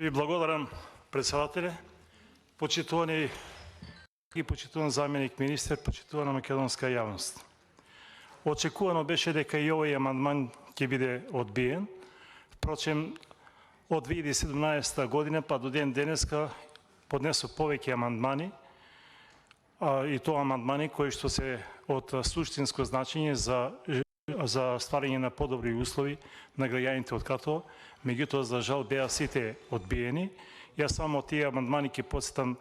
Ви благодарам, председателе, почитувани и почитуван заменик министер, почитувана македонска јавност. Очекувано беше дека и овој амандман ќе биде одбиен. Впрочем, од 2017 година па до ден денеска поднесов повеќе амандмани, и тоа амандмани кои што се од суштинско значење за стварање на подобри услови на граѓаните од Катово, меѓутоа за жал беа сите одбиени. Јас само од тие амандмани ќе потсетам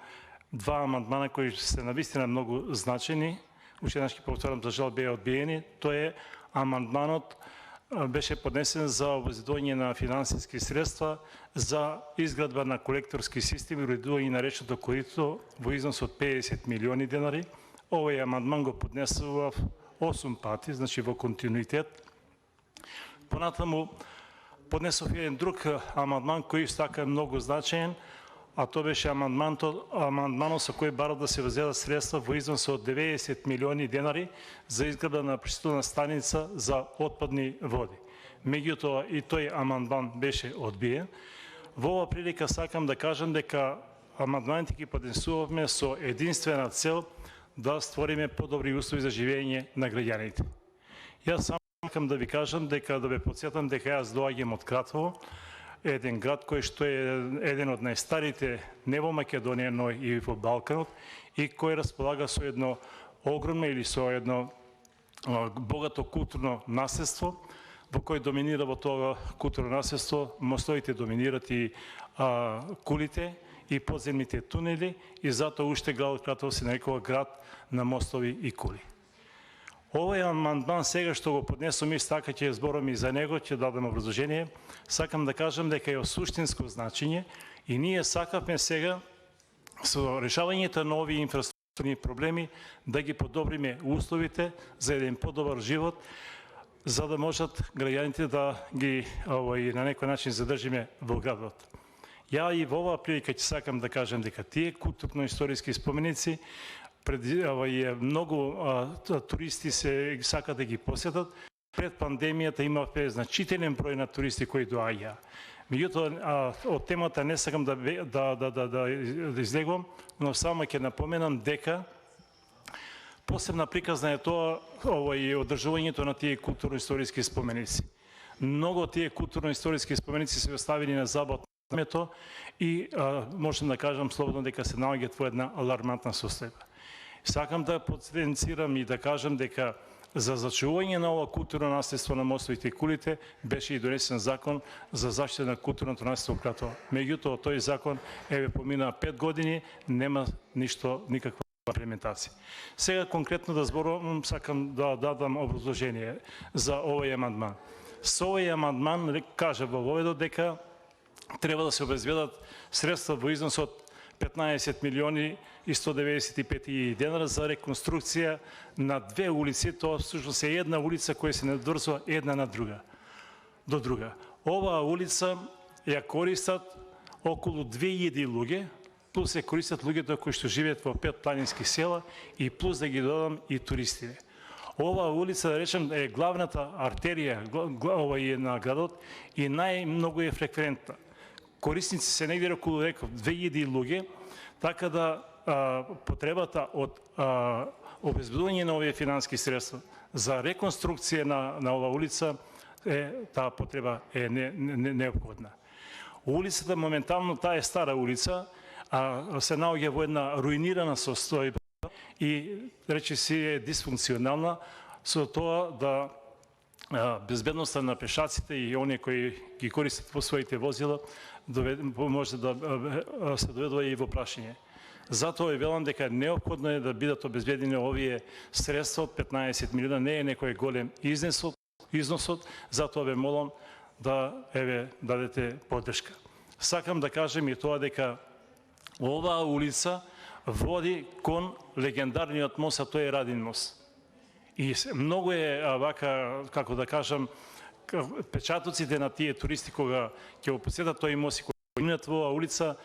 два амандмана кои се навистина многу значени. Уште еднаш ќе повторам, за жал беа одбиени. Тоа е амандманот беше поднесен за обезбедување на финансиски средства за изградба на колекторски системи и уредување на речното корито во износ од 50 милиони денари. Овој амандман го поднесував 8 пати, значи во континуитет. Понатаму поднесов еден друг амандман кој исто така е многу значаен, а тоа беше амандманот со кој барат да се возедат средства во износ од 90 милиони денари за изградба на пречистителна станица за отпадни води. Меѓутоа и тој амандман беше одбиен. Во оваа прилика сакам да кажам дека амандманите ги поднесувавме со единствена цел да створиме подобри услови за живење на граѓаните. Јас само сакам да ви кажам дека да ве потсетам дека јас доаѓам од Кратово, еден град кој што е еден од најстарите не во Македонија, но и во Балканот, и кој располага со едно огромно или со едно богато културно наследство, во кој доминира во тоа културно наследство, мостовите доминират и кулите и подземните тунели, и затоа уште градот Кратово се нарекува град на мостови и кули. Овој амандман сега што го поднесувам, исто така ќе зборам и за него, ќе дадам образложение. Сакам да кажам дека е од суштинско значење и ние сакавме сега со решавањето на овие инфраструктурни проблеми да ги подобриме условите за еден подобар живот, за да можат граѓаните да ги на некој начин задржиме во градот. Ја и во оваа прилика ќе сакам да кажам дека тие културно-историски споменици многу туристи се сакаат да ги посетат. Пред пандемијата имавме значителен број на туристи кои доаѓаа. Меѓутоа, од темата не сакам да излегувам, но само ќе напоменам дека посебна приказна е тоа одржувањето на тие културно-историски споменици. Многу тие културно-историски споменици се оставени на забот и можам да кажам слободно дека се наоѓаат во една алармантна состојба. Сакам да потенцирам и да кажам дека за зачувување на ова културно наследство на мостовите и кулите беше и донесен закон за заштита на културното наследство во Кратово. Меѓутоа, тој закон помина 5 години, нема никаква имплементација. Сега конкретно да зборувам, сакам да дадам образложение за овој амандман. Со овој амандман кажа во воведот дека треба да се обезбедат средства во износ од 15 милиони и 195 денара за реконструкција на две улици. Тоа всушност е една улица која се надврзува една на друга, до друга. Оваа улица ја користат околу 2000 луѓе, плюс се користат луѓето кои што живеат во 5 планински села и плюс да ги додам и туристите. Оваа улица, да речем, е главната артерија на градот и најмногу е фреквентна. Корисници се негде околу 2000 луѓе, така да потребата од обезбедување на овие финански средства за реконструкција на оваа улица, таа потреба е неопходна. Улицата моментално, таа е стара улица, се наоѓа во една руинирана состојба и речиси е дисфункционална, со тоа да безбедноста на пешаците и оние кои ги користат во своите возила може да се доведува и во прашање. Затоа велам дека неопходно е да бидат обезбедени овие средства од 15 милиона, не е некој голем износот, затоа ве молам да дадете поддршка. Сакам да кажем и тоа дека оваа улица води кон легендарниот мост, а тој е Радин мост. И многу е вака, како да кажам, печатоците на тие туристи кога ќе го посетат тој мост и кога минат во оваа улица,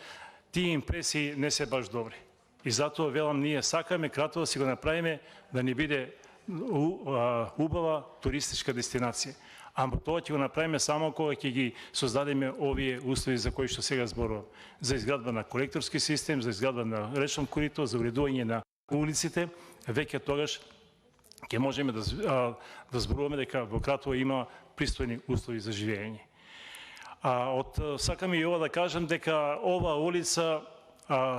тие импресии не се баш добри. И затоа велам, ние сакаме Кратово да си го направиме да ни биде убава туристичка дестинација. Ама тоа ќе го направиме само кога ќе ги создадеме овие услови за кои што сега зборувам. За изградба на колекторски систем, за изградба на речно корито, за уредување на улиците, веќе тогаш ќе можеме да зборуваме дека во Кратово има пристојни услови за живење. Сакам и ова да кажам дека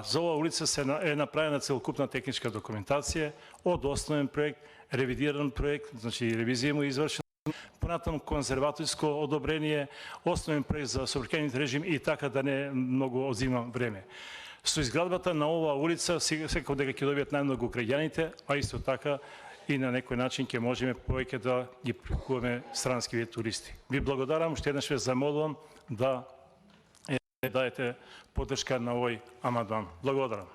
за ова улица е направена целокупна техничка документација од основен проект, ревидиран проект, значи ревизија му е извршена, понатаму конзерваторско одобрение, основен проект за сообраќајниот режим и така да не многу одзимам време. Со изградбата на оваа улица секако дека ќе добијат најмногу граѓаните, а исто така и на некој начин ќе можеме повеќе да ги привлекуваме странските туристи. Ви благодарам, уште еднаш ве замолувам да дадете поддршка на овој амандман. Благодарам.